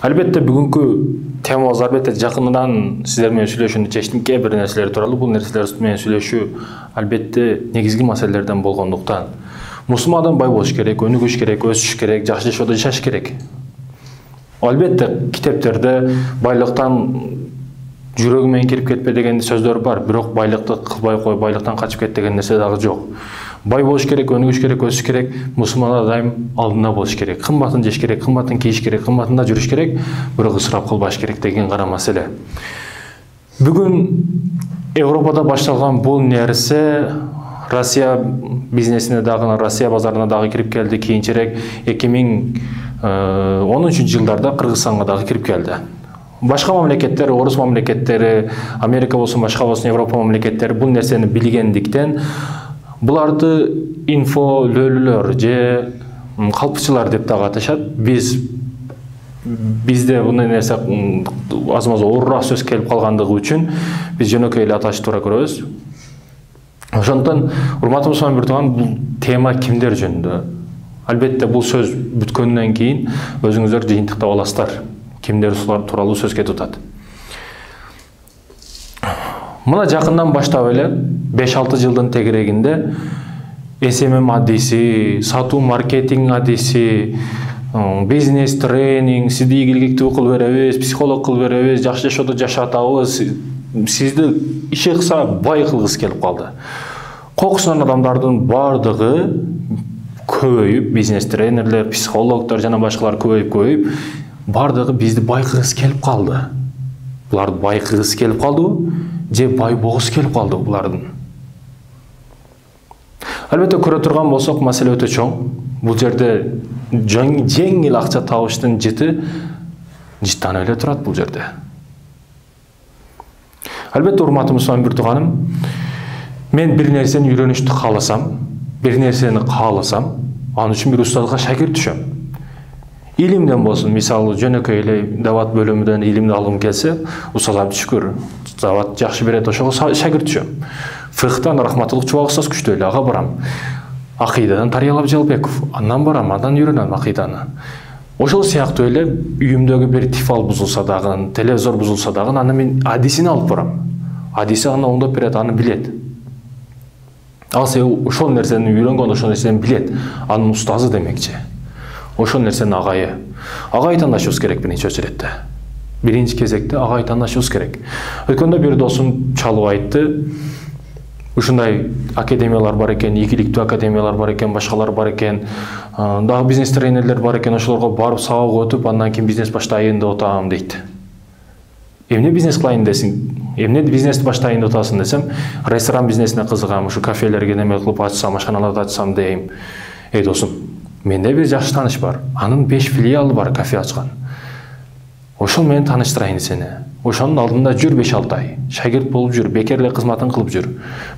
Албетте бүгүнкү темабыз албетте жакындан сиздер менен сүйлөшүүнү чечтим. Кээ бир нерселер тууралуу. Бул нерселер менен сүйлөшүү албетте негизги маселелерден болгондуктан мусулман адам бай болуш керек, өнүгүш керек, өсүш керек, жакшы жашоодо жашаш керек. Албетте китептерде байлыктан жүрөгү менен кирип кетпе деген сөздөр бар, бирок байлыкты кылбай кой, байлыктан качып кет деген нерсе дагы жок. Бай болуш керек, өнүгүш керек, өсүш керек, мусулман дайым алдында болуш керек. Кымбатын жеш керек, кымбатын кийиш керек, кымбатында жүрүш керек, бирок ысырап кылбаш керек деген гана маселе. Бүгүн Европада башталган бул нерсе Россия бизнесине дагы, Россия базарына дагы кирип келди. Кийинчерээк 2013 жылдарда Кыргызстанга дагы кирип келди. Башка мамлекеттер, орус мамлекеттери, Америка болсун, башка болсун, Европа мамлекеттери бул нерсени билгендиктен буларды инфолөлүлөр же калпчылар деп дагы аташат. Бизде мындай нерсе аз-маз оорураак сөз келип калгандыгы үчүн биз жөнөкөй эле аташты туура көрөбүз. Ошондон урматтуу мусулман биртуган, бул тема кимдер жөнүндө? Албетте бул сөз бүткөндөн кийин өзүңүздөр жыйынтыктап аласыздар. Кимдер тууралуу сөз кетип атат. Мына жакындан баштап эле 5-6 жылдын тегерегинде SMM адиси, сатуу маркетинг адиси, бизнес тренинг, сизди ийгиликтүү кылып беребиз, психолог кылып беребиз, жакшы жашоодо жашатабыз, сизди иши кыса бай кылгысы келип калды. Кокусунан адамдардын бардыгы көбөйүп, бизнес тренерлер, психологдор жана башкалар көбөйүп, бардыгы бизди бай кылгысы келип калды. Буларды бай кылгысы келип калдыбы? Же бай болгусу келип калды булардын? Албетте көрө турган болсок, маселе өтө чоң. Бул жерде жеңил акча табыштын жыттанып эле турат бул жерде. Албетте урматтуу мусулман биртуганым, мен бир нерсени үйрөнүштү кааласам, бир нерсени кааласам, анын үчүн бир устазга шакирт түшөм. Илимден болсун, мисалы жөнөкөй эле дават бөлүмүнөн илимди алгым келсе, устаз Абдышүкүр дават жакшы берет, ошого шакирт түшөм. Фыхтан Рахматуллах Чубак устаз күчтүү эле, ага барам. Акыйдадан Тариялап Жалбеков, андан барам, андан үйрөнөм акыйданы. Ошол сыяктуу эле үйүмдөгү бир тифал бузулса дагы, телевизор бузулса дагы, аны мен адисини алып барам. Адиси аны оңдоп берет, аны билет. Ал ошол нерсени үйрөнгөн, ошол нерсени билет. Анын устазы демекчи. Ошол нерсени агайы тандашыбыз керек биринчи очередде. Биринчи кезекте агай тандашыбыз керек. Өткөндө бир досум чалып айтты. Ушундай академиялар бар экен, ийгиликтүү академиялар бар экен, башкалар бар экен, дагы бизнес тренерлер бар экен, ошолорго барып сабак өтүп, андан кийин бизнес баштайын деп атам дейт. Эмне бизнес кылайын десиң? Эмне бизнести баштайын деп атасың десем, ресторан бизнесине кызыгам, ушу кафелерге неме кылып ачсам, ашканаларды ачсам дейм. Досум, менде бир жакшы тааныш бар. Анын 5 филиалы бар, кафе ачкан. Ошол менен тааныштырайын сени. Ошонун алдында жүр 5-6 ай. Шагирт болуп жүр, бекер эле кызматын кылып жүр.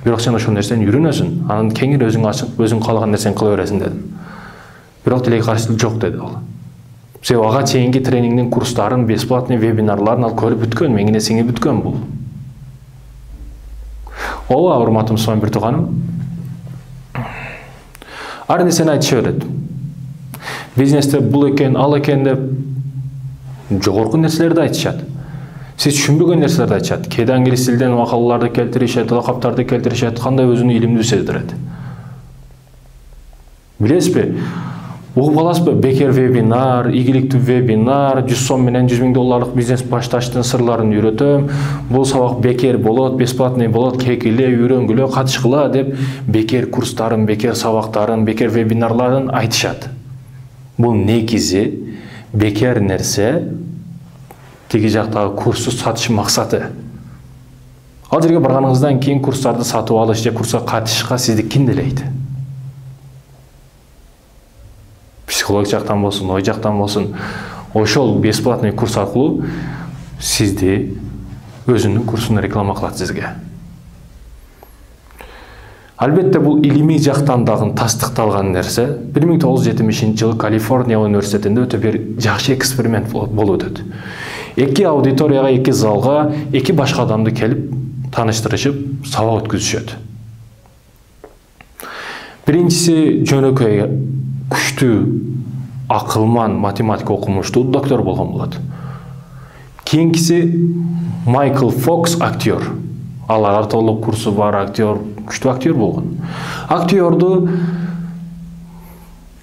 Бирок сен ошол нерсени үйрөнөсүң, анан кеңири өзүң ачып, өзүң каалаган нерсени кыла бересиң дедим. Бирок тилек каршылык жок деди ал. Себеби ага чейинки тренингдин курстарын, бесплатный вебинарларын ал көрүп бүткөн, меңине сиңип бүткөн бул. Ооба, урматтуу мусулман биртуганым. Ар нерсени айтыша берет. Бизнесте бул экен, ал экен деп жогорку нерселерди айтышат. Сиз түшүнбөгөн нерселерди айтышат. Кээде англис тилден макалаларды келтиришет, лакаптарды келтиришет, кандай өзүнү илимдүү сездирет. Билесизби? Угуп аласызбы? Бекер вебинар, ийгиликтүү вебинар, 100 сом менен $100,000 бизнес башташтын сырларын үйрөтөм. Бул сабак бекер болот, бесплатный болот, кекиле, үйрөнгүлө, катышкыла деп бекер курстарын, бекер сабактарын, бекер вебинарларын айтышат. Бул негизи бекер нерсе, тиги жактагы курсту сатыш максаты. Ал жерге барганыңыздан кийин курстарды сатып алыш же курска катышышка сизди ким делейт? Психолог жактан болсун, ой жактан болсун, ошол бесплатный курс аркылуу сизди өзүнүн курсун реклама кылат сизге. Албетте бул илимий жактан дагы тастыкталган нерсе. 1970-жылы Калифорния университетинде өтө бир жакшы эксперимент болуп өтөт. 2 аудиторияга, 2 залга 2 башка адамды келип тааныштырышып, сабак өткүзүшөт. Биринчиси жөнөкөй күчтүү акылман математика окумуштуу доктор болгон болот. Кийинкиси Майкл Фокс, актер. Ал артылык курсу бар актер, күчтүү актер болгон. Актерду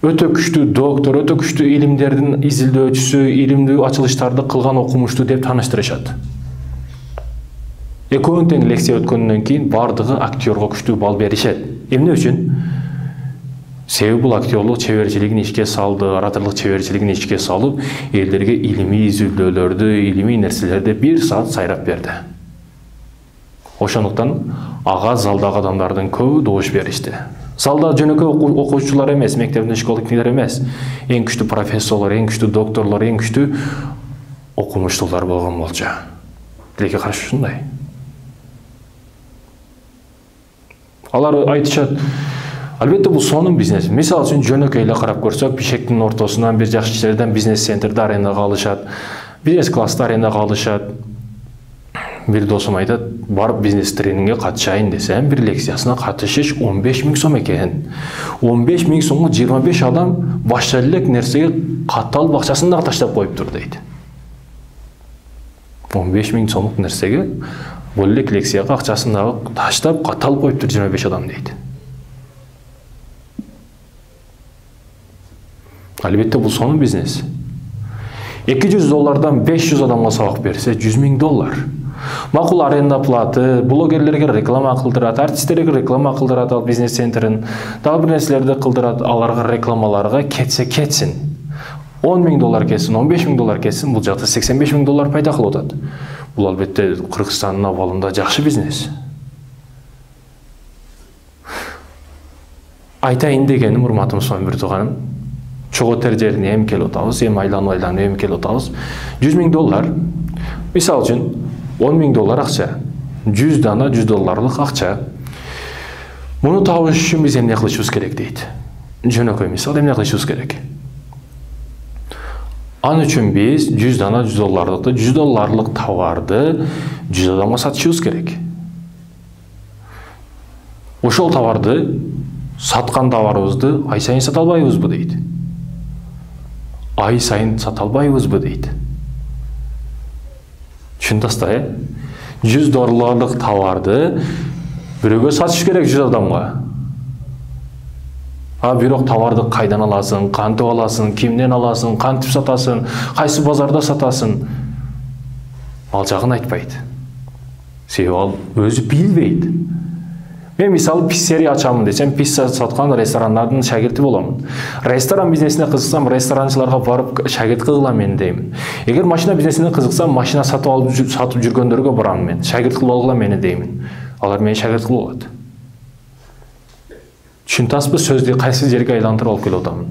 өтө күчтүү доктор, өтө күчтүү илимдердин изилдөөчүсү, илимдүү ачылыштарды кылган окумуштуу деп тааныштырышат. Экөөнүн тең лекция өткөндөн кийин бардыгы актерго күчтүү бал беришет. Эмне үчүн? Себеби бул актерлук чеберчилигин ишке салды, ораторлук чеберчилигин ишке салып, элдерге илимий изилдөөлөрдү, илимий нерселерди 1 саат сайрап берди. Ошондуктан ага залдагы адамдардын көбү добуш беришти. Залда жөнөкөй окуучулар эмес, мектептин школдукилер эмес, эң күчтүү профессорлор, эң күчтүү докторлор, эң күчтүү окумуштуулар болгон болчу. Тилекке каршы ушундай. Алар айтышат, албетте бул сонун бизнес. Мисалы үчүн жөнөкөй эле карап көрсөк, Бишкектин ортосунан бир жакшы жерден бизнес-центрди арендага алышат, бизнес классты арендага алышат. Бир досум айтат, барып бизнес тренингге катышайын десем, бир лекциясына катышыш 15 000 сом экен. 15 000 сомго 25 адам башка элек нерсеге катталып акчасын да таштап коюптур дейт. 15 000 сомдук нерсеге бул элек лекцияга акчасын да таштап катталып коюптур 25 адам дейт. Албетте бул сонун бизнес. $200 500 адамга сабак берсе $100 000. Макул аренда платы, блогерлерге реклама кылдырат, артисттерге реклама кылдырат, ал бизнес-центрин, дагы бир нерселерди кылдырат, аларга рекламаларга кетсе кетсин. $10 000 кетсин, $15 000 кетсин, бул жакта $85 000 пайда кылып атат. Бул албетте Кыргызстандын абалында жакшы бизнес. Айтайын дегеним, урматтуу мусулман биртуганым, чогуу тер жерине эми келип атабыз, эми айланып эми келип атабыз. $100 000, мисалы үчүн $10 000 акча, 100 дана $100 акча. Муну табыш үчүн биз эмне кылышыбыз керек дейт. Жөнөкөй мисал, эмне кылышыбыз керек? Ан үчүн биз 100 дана $100 товарды 100 адамга сатышыбыз керек. Ошол товарды саткан товарыбызды ай сайын сата албайбызбы дейт. Ай сайын сата албайбызбы дейт. Түшүндүңүзбү? $100 товарды бирөөгө сатыш керек 100 адамга. Бирок товарды кайдан аласың, кантип аласың, кимден аласың, кантип сатасың, кайсы базарда сатасың? Ал жагын айтпайт. Себеби ал өзү билбейт. Мен мисалы писсерия ачамын десем, пицца саткан ресторандардын шагирти боломун. Ресторан бизнесине кызыксам, ресторанчыларга барып шагирт кылгылам мен дейм. Эгер машина бизнесине кызыксам, машина сатып жүргөндөргө барам мен. Шагирт кылып алгыла мени деймин. Алар мени шагирт кылып алат. Түшүнтасызбы, сөздү кайсы жерге айлантырып алып келип атамын.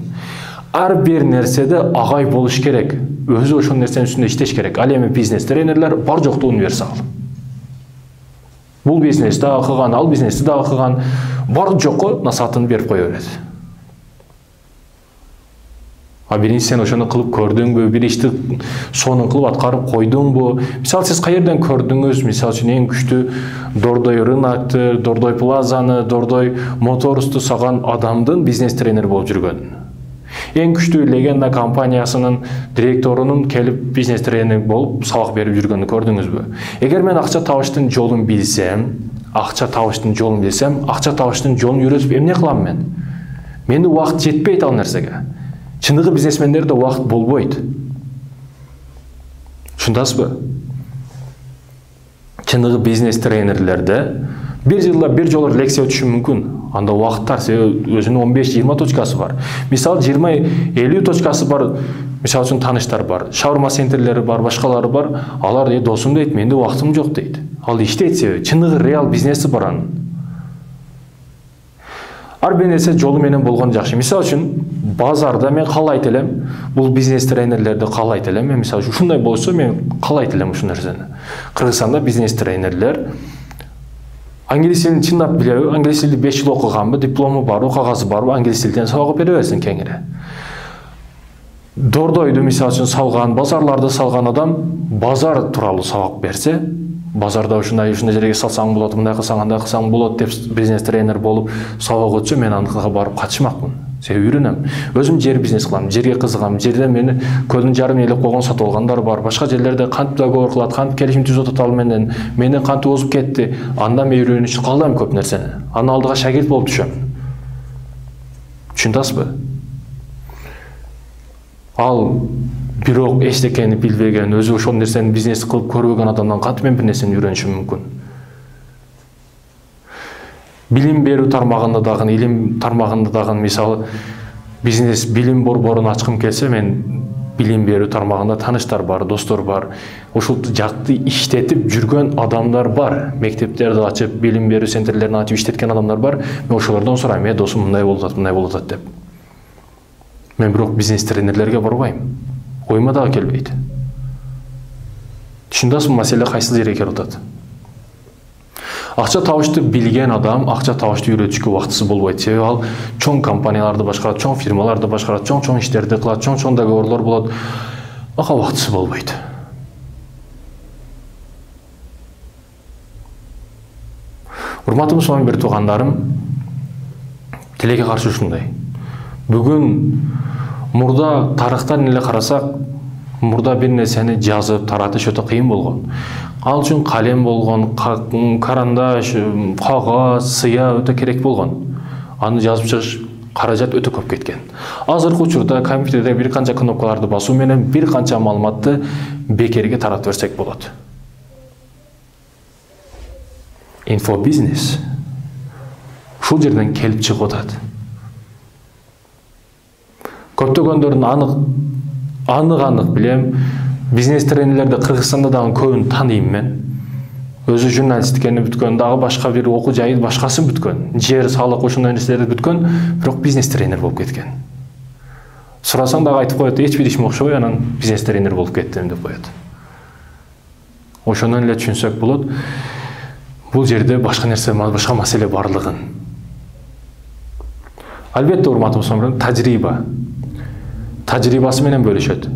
Ар бир нерседе агай болуш керек. Өзү ошол нерсенин үстүндө иштеш керек. Ал эми бизнес тренерлер бар жокту универсал. Бул бизнести окуган, ал бизнести да окуган, бар жокко насаатын берип кое берет. Биринчи сен ошону кылып көрдүңбү, бир ишти сонун кылып аткарып койдуңбу? Мисалы сиз каерден көрдүңүз? Мисалы үчүн эң күчтүү Дордой рынокты, Дордой плазаны, Дордой моторсту саган адамдын бизнес тренери болуп жүргөнүн. Эң күчтүү Легенда компаниясынын директорунун келип бизнес тренер болуп сабак берип жүргөнүн көрдүңүзбү? Эгер мен акча табыштын жолун билсем, акча табыштын жолун үйрөтүп эмне кылам мен? Менде убакыт жетпейт ал нерсеге. Чындыгы бизнесмендерде убакыт болбойт. Түшүндүңүзбү? Чындыгы бизнес тренерлерде бир жылда бир жолу лекция өтүшү мүмкүн. Анда убакыттар өзүнүн 15-20 точкасы бар. Мисалы 20-50 точкасы бар. Мисалы үчүн тааныштар бар, шаурма центрлери бар, башкалары бар. Алар досум дейт, менде убактым жок дейт. Ал иштейт себеби чындыгы реал бизнеси бар анын. Ар бир нерсе жолу менен болгон жакшы. Мисалы үчүн базарда мен каалайт элем, бул бизнес тренерлерди каалайт элем. Мен мисалы ушундай болсо мен каалайт элем ушул нерсени. Кыргызстанда бизнес тренерлер англис тилин чындап билеби, англис тилди 5 жыл окуганбы, диплому барбы, кагазы барбы, англис тилден сабак бере берсин кеңири. Дордойду мисалы үчүн салган, базарларды салган адам базар тууралуу сабак берсе, базарда ушундай жерге салсаң болот, мындай кылсаң, андай кылсаң болот деп бизнес тренер болуп сабак өтсө, мен аныкына барып катышмакмын. Себеби үйрөнөм. Өзүм жер бизнес кылам, жерге кызыгам. Жерден мени көлдүн жарым элеп койгон сатып алгандар бар. Башка жерлерде кантип договор кылат, кантип келишим түзүп атат ал менен, мени кантип озуп кетти. Андан мен үйрөнүшүп калдым көп нерсени. Анын алдыга шагирт болуп түшөм. Түшүнүп атасызбы? Ал бирок эчтекени билбеген, өзү ошол нерсени бизнес кылып көрбөгөн адамдан кантип мен бир нерсени үйрөнүшүм мүмкүн? Билим берүү тармагында дагы, илим тармагында дагы мисалы бизнес билим борборун ачкым келсе, мен билим берүү тармагында тааныштар бар, достор бар. Ошол жакты иштетип жүргөн адамдар бар. Мектептерди ачып, билим берүү центрлерин ачып иштеткен адамдар бар. Мен ошолордон сурайм, досум мындай болуп атат деп. Мен бирок бизнес тренерлерге барбайм. Ойыма дагы келбейт. Түшүндүңүзбү, маселе кайсы жерге келип атат? Акча табышты билген адам акча табышты үйрөтүшкө убактысы болбойт. Себеби ал чоң компанияларды башкарат, чоң фирмаларды башкарат, чоң иштерди кылат, чоң договорлор болот. Ага убактысы болбойт. Урматтуу мусулман бир туугандарым, тилекке каршы ушундай. Бүгүн мурда тарыхтан эле карасак, мурда бир нерсени жазып таратыш өтө кыйын болгон. Ал үчүн калем болгон, карандаш, кагаз, сыя өтө керек болгон. Аны жазып чыгыш каражат өтө көп кеткен. Азыркы учурда компьютерде бир канча кнопкаларды басуу менен бир канча маалыматты бекерге таратып берсек болот. Инфобизнес ушул жерден келип чыгып атат. Көптөгөндөрдүн анык билем. Бизнес тренерлерди Кыргызстанда дагы көбүн тааныйм мен. Өзү журналисттикени бүткөн, дагы башка бир окуу жайы башкасын бүткөн. Жер, салык ошондой нерселерди бүткөн, бирок бизнес тренер болуп кеткен. Сурасаң дагы айтып коет, эч бир ишим окшобой, анан бизнес тренер болуп кеттим деп коет. Ошондон эле түшүнсөк болот. Бул жерде башка нерсе, башка маселе барлыгын. Албетте, урматтуу мусулман, тажрыйбасы менен бөлүшөт.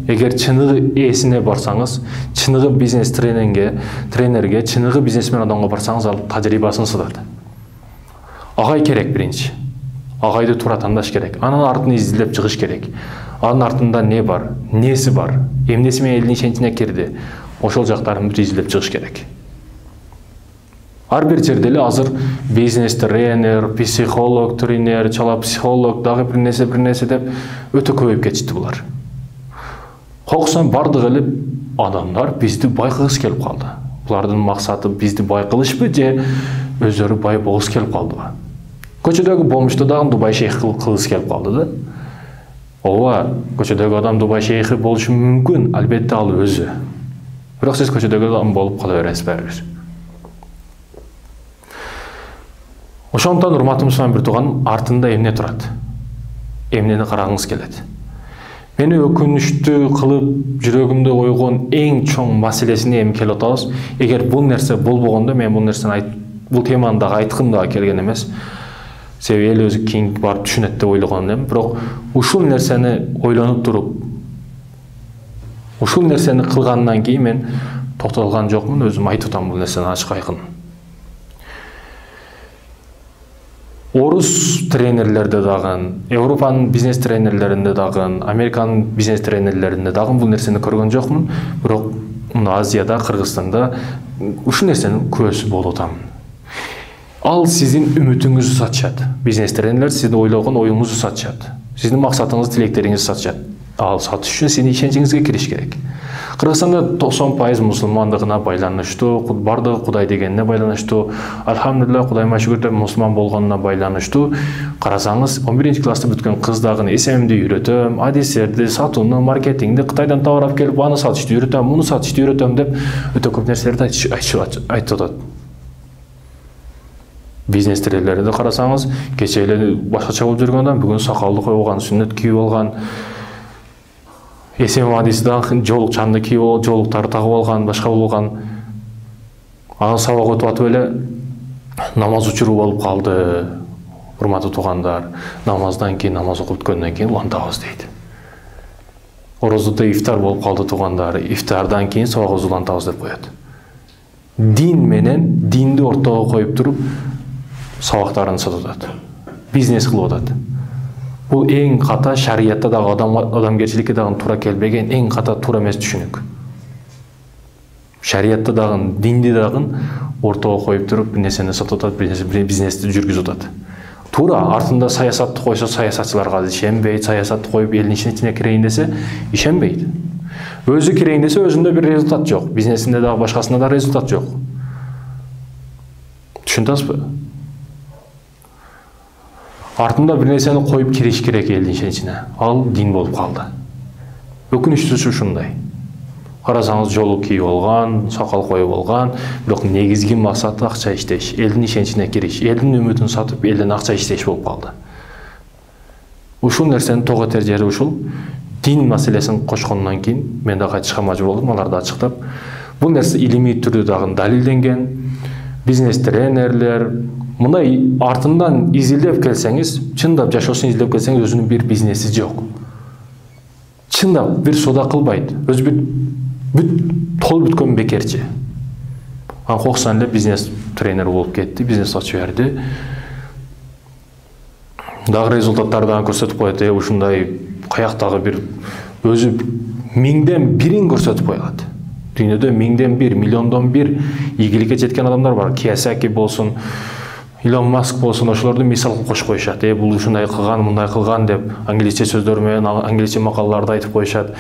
Эгер чыныгы ээсине барсаңыз, чыныгы бизнес тренерге, чыныгы бизнесмен адамга барсаңыз, ал тажрыйбасын сатат. Агай керек биринчи. Агайды туура тандаш керек. Анын артын изилдеп чыгыш керек. Анын артында не бар, неси бар, эмнеси менен элдин ишеничине кирди. Ошол жактарын бүт изилдеп чыгыш керек. Ар бир жерде эле азыр бизнес тренер, психолог, тренер, чала психолог, дагы бир нерсе деп өтө көбөйүп кетишти булар. Коксон бардыгы эле адамдар бизди бай кылгысы келип калды. Булардын максаты бизди бай кылышпы же өздөрү бай болгусу келип калдыбы? Көчөдөгү бомжду дагы Дубай шейх кылгысы келип калды да. Ооба, көчөдөгү адам Дубай шейхи болушу мүмкүн, албетте ал өзү. Бирок сиз көчөдөгү адам болуп кала бересиз барыбир. Ошондон урматтуу мусулман бир тууган, артында эмне турат? Эмнени карагыңыз келет? Мени өкүнүштүү кылып жүрөгүмдө ойгон эң чоң маселесине эми келип атабыз. Эгер бул нерсе болбогондо мен бул нерсени бул теманы дагы айткым дагы келген эмес. Себеби эл өзү кийин барып түшүнөт деп ойлогон элем. Бирок ушул нерсени ойлонуп туруп, ушул нерсени кылгандан кийин мен токтолгон жокмун, өзүм айтып атам бул нерсени ачык айкын. Орус тренерлерде дагы, Европанын бизнес тренерлеринде дагы, Американын бизнес тренерлеринде дагы бул нерсени көргөн жокмун. Бирок Азияда, Кыргызстанда ушул нерсенин куөсү болуп атам. Ал сиздин үмүтүңүздү сатышат. Бизнес тренерлер сиздин ойлогон оюңузду сатышат. Сиздин максатыңызды, тилектериңизди сатышат. Ал сатыш үчүн сиздин ишеничиңизге кириш керек. Кыргызстанда 90% мусулмандыгына байланыштуу, бардыгы Кудай дегенине байланыштуу, альхамдулилlah, Кудайыма шүгүр деп мусулман болгонуна байланыштуу. Карасаңыз, 11-класста бүткөн кыз дагы эсемди үйрөтөм, адистерди, сатууну, маркетингди, Кытайдан товар алып келип, аны сатышты үйрөтөм, муну сатышты үйрөтөм деп өтө көп нерселерди айтып атат. Бизнес тренерлерди карасаңыз, кече эле башкача болуп жүргөн адам бүгүн сакалды койгон, сүннөт кийип алган, эсем адисден жолукчанды кийип, жолуктарды тагып алган, башка болгон. Аны сабак өтүп атып эле намаз учуру болуп калды. Урматтуу туугандар, намаздан кийин, намаз окуп бүткөндөн кийин улантабыз дейт. Орозодо ифтар болуп калды туугандар, ифтардан кийин сабак улантабыз деп коет. Дин менен динди ортого коюп туруп сабактарын сатып атат. Бизнес кылып атат. Бул эң ката шариятта дагы адамгерчиликке дагы туура келбеген эң ката туура эмес түшүнүк. Шариятта дагы, динди дагы ортого коюп туруп, бир нерсени сатып атат, бир бизнести жүргүзүп атат. Туура артында саясатты койсо, саясатчыларга ишенбейт, саясатты коюп элдин ичине кирейин десе, ишенбейт. Өзү кирейин десе, өзүндө бир результат жок, бизнесинде дагы башкасында да результат жок. Түшүнөсүзбү? Артында бир нерсени коюп кириш керек элдин ичине. Ал дин болуп калды. Өкүнүчтүүсү ушундай. Карасаңыз жолу кийип алган, сакал коюп алган, бирок негизги максаты акча иштеш, элдин ишеничине кириш, элдин үмүтүн сатып, элден акча иштеш болуп калды. Ушул нерсени тоготер жери ушул. Дин маселесин кошкондон кийин мен да кайтышка мажбур болдум, аларды ачыктап. Бул нерсе илимий түрдө дагы далилденген. Бизнес тренерлер мындай артынан изилдеп келсеңиз, чындап жашоосун изилдеп келсеңиз, өзүнүн бир бизнеси жок. Чындап бир соода кылбайт, өзү тол бүткөн бекерчи. Коксан эле бизнес тренер болуп кетти, бизнес ачып берди. Дагы результаттарды дагы көрсөтүп коет, ушундай каяктагы бир өзү миңден бирин көрсөтүп коет. Дүйнөдө миңден бир, миллиондон бир ийгиликке жеткен адамдар бар. Киясаки болсун, Илон Маск болсун, ошолорду мисал кошуп коюшат. Бул ушундай кылган, мындай кылган деп англисче сөздөр менен, англисче макалаларды айтып коюшат.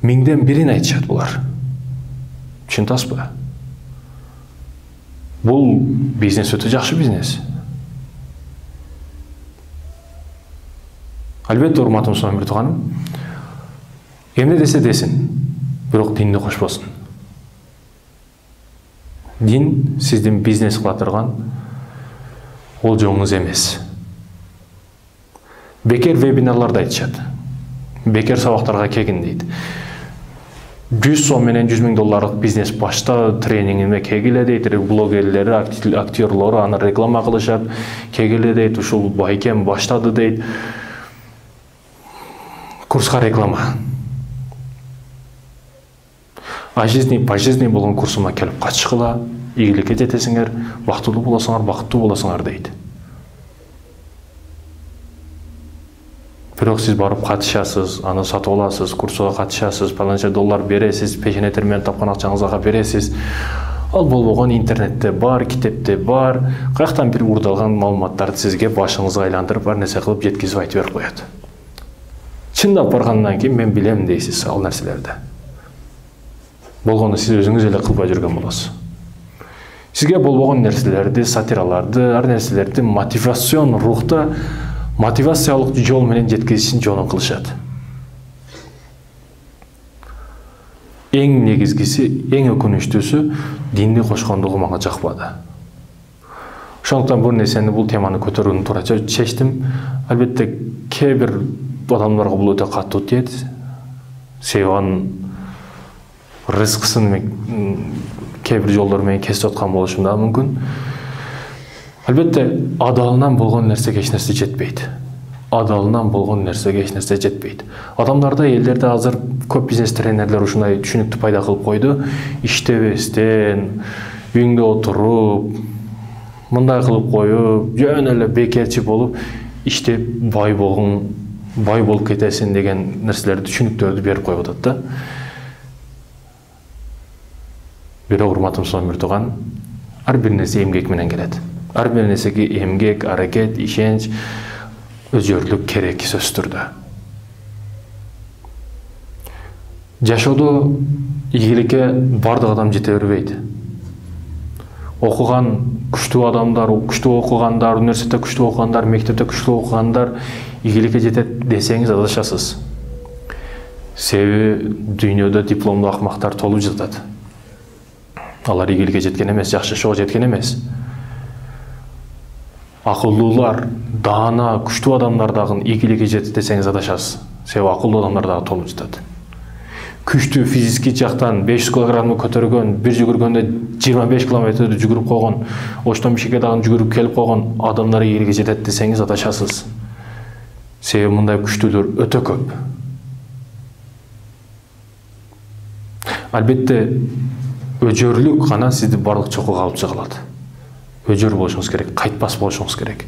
Миңден бирин айтышат булар. Түшүнөсүзбү? Бул бизнес өтө жакшы бизнес. Албетте, урматтуу мусулман бир тууганым, эмне десе десин, бирок динди кошпосун. Дин сиздин бизнес кыла турган ол жоңуңуз эмес. Бекер вебинарларда айтышат. Бекер сабактарга келгин дейт. 100 сом менен 100 000 долларлык бизнес башта тренингиме кегиле дейт. Блогерлери, актерлору аны реклама кылышат. Кегиле дейт, ушул байкем баштады дейт. Курска реклама. А жизни по жизни болгон курсума келип катышкыла, ийгиликке жетесиңер, бактылуу болосуңар дейт. Бирок сиз барып катышасыз, аны сатып аласыз, курсуга катышасыз, паланча доллар бересиз, пешене термен тапкан акчаңызга бересиз. Ал болбогон интернетте бар, китепте бар, каяктан бир урдалган маалыматтарды сизге башыңызга айландырып, ар нерсе кылып жеткизип айтып берип коет. Чындап баргандан кийин мен билем дейсиз ал нерселерди. Болгону сиз өзүңүз эле кылбай жүргөн болосуз. Сизге болбогон нерселерди, сатираларды, ар нерселерди мотивацион рухта, мотивациялык жол менен жеткизишин жолун кылышат. Эң негизгиси, эң өкүнүчтүүсү динди кошкондугу мага жакпады. Ошондуктан бул нерсени, бул теманы көтөрүүнү туура чечтим. Албетте, кээ бир адамдарга бул өтө катуу тиет. Себебі рызкысын кээ бир жолдор менен кесип аткан болушум да мүмкүн. Албетте, адалынан болгон нерсеге эч нерсе жетпейт. Адалынан болгон нерсеге эч нерсе жетпейт. Адамдарда, элдерде азыр көп бизнес тренерлер ушундай түшүнүктү пайда кылып койду. Иштебестен, үйүңдө отуруп, мындай кылып коюп, жөн эле бекерчи болуп, иштеп бай болуп кетесин деген нерселерди, түшүнүктөрдү берип коюп атат да. Бирок урматтуу мусулман бир тууган, ар бир нерсе эмгек менен келет. Ар бир нерсеге эмгек, аракет, ишенч, өзгөрүлүк керек сөзсүз түрдө. Жашоодо ийгиликке бардык адам жете бербейт. Окуган күчтүү адамдар, күчтүү окугандар, университетте күчтүү окугандар, мектепте күчтүү окугандар ийгиликке жетет десеңиз адашасыз. Себеби дүйнөдө дипломдуу акмактар толуп жатат. Алар ийгиликке жеткен эмес, жакшы жашоого жеткен эмес. Акылдуулар, даана, күчтүү адамдар дагы ийгиликке жетет десеңиз адашасыз. Себеби акылдуу адамдар дагы толуп жатат. Күчтүү физический жактан 500 килограммы көтөргөн, бир жүгүргөндө 25 километрди жүгүрүп койгон, Оштон Бишкекке дагы жүгүрүп келип койгон адамдар ийгиликке жетет десеңиз адашасыз. Себеби мындай күчтүүлөр өтө көп. Албетте, өжөрлүк гана сизди бардык чокуга алып чыга алат. Өжөр болушуңуз керек, кайтпас болушуңуз керек.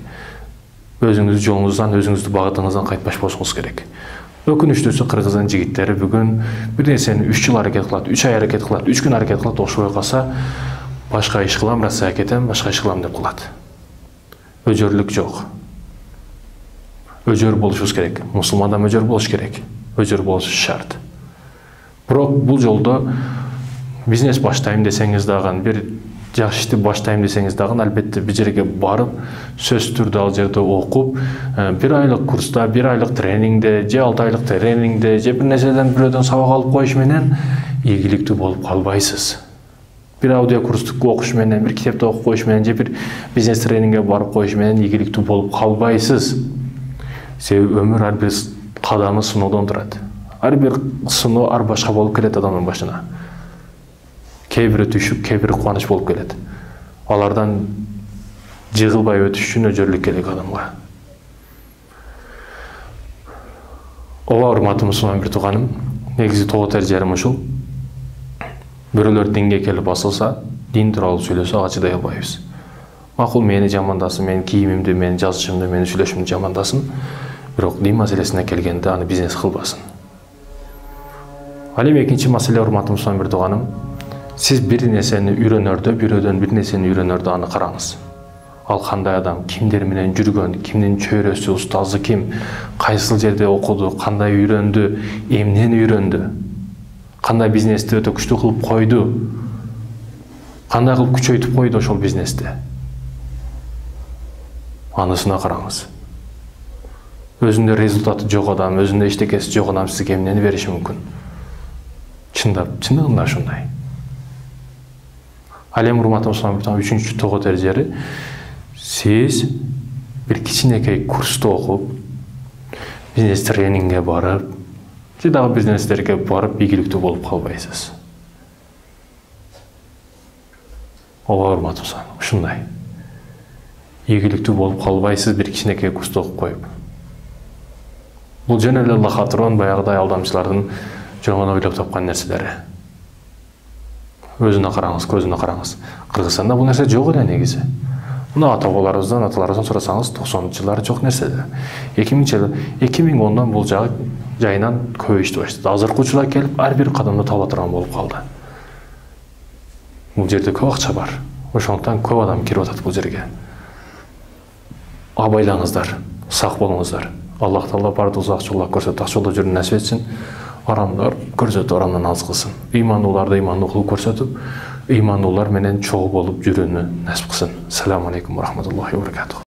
Өзүңүз жолуңуздан, өзүңүздүн багытыңыздан кайтпаш болушуңуз керек. Өкүнүчтүүсү Кыргыздын жигиттери бүгүн бир нерсени 3 жыл аракет кылат, 3 ай аракет кылат, 3 күн аракет кылат, окшобой калса башка иш кылам, Россияга кетем, башка иш кылам деп кылат. Өжөрлүк жок. Өжөр болушубуз керек. Мусулман да өжөр болуш керек. Өжөр болуш шарт. Бирок бул жолдо бизнес баштайм десеңиз дагы, бир жакшы ишти баштайм десеңиз дагы, албетте бир жерге барып, сөзсүз түрдө ал жерде окуп, 1 айлык курста, 1 айлык тренингде, же 6 айлык тренингде, же бир нерседен бирөөдөн сабак алып коюш менен ийгиликтүү болуп калбайсыз. Бир аудио курсту окуш менен, бир китепти окуп коюш менен, же бир бизнес тренингге барып коюш менен ийгиликтүү болуп калбайсыз. Себеби өмүр ар бир кадамы сыноодон турат. Ар бир сыноо ар башка болуп келет адамдын башына. Кээ бири түшүк, кээ бири кубаныч болуп келет. Алардан жыгылбай өтүш үчүн өжөрлүк керек адамга. Ооба, урматтуу мусулман бир тууганым, негизи тогот эрежелерим ушул. Бирөөлөр динге келип басылса, дин тууралуу сүйлөсө ага чыдай албайбыз. Макул мени жамандасын, менин кийимимди, менин жазышымды, менин сүйлөшүмдү жамандасын, бирок дин маселесине келгенде аны бизнес кылбасын. Ал эми экинчи маселе, урматтуу мусулман бир тууганым, сиз бир нерсени үйрөнөрдө, бирөөдөн бир нерсени үйрөнөрдө аны караңыз. Ал кандай адам, кимдер менен жүргөн, кимдин чөйрөсү, устазы ким, кайсыл жерде окуду, кандай үйрөндү, эмнени үйрөндү, кандай бизнести өтө күчтүү кылып койду, кандай кылып күчөйтүп койду ошол бизнести. Анысына караңыз. Өзүндө результаты жок адам, өзүндө эчтекеси жок адам сизге эмнени бериши мүмкүн? Чындыгында ушундай. Ал эми урматтуу мусулман, үчүнчү тогот эрежеси, сиз бир кичинекей курсту окуп, бизнес тренингге барып, же дагы бизнестерге барып ийгиликтүү болуп калбайсыз. Ооба, урматтуу мусулман, ушундай. Ийгиликтүү болуп калбайсыз бир кичинекей курсту окуп коюп. Бул жөн эле лохотрон, баягыдай алдамчылардын жөн гана ойлоп тапкан нерселери. Өзүнө караңыз, көзүнө караңыз. Кыргызстанда бул нерсе жок эле негизи. Мына аталарыбыздан сурасаңыз, 90-жылдары жок нерсе. 2010-дан бул жайынан көп ишти баштады. Азыркы учурга келип, ар бир кадамда таба турган болуп калды. Бул жерде көп акча бар. Ошондуктан көп адам кирип атат бул жерге. Абайлаңыздар, сак болуңуздар. Аллах Таала бардыгыбызга ак жолдо көрсөтүп, ак жолдо жүрүүнү насип этсин. Арамдар көрсөтүп, арамдан аз кылсын. Ыймандууларды ыймандуу кылып көрсөтүп, ыймандуулар менен чогуу болуп жүрүүнү насип кылсын. Саламу алейкум ва рахматуллахи ва баракатух.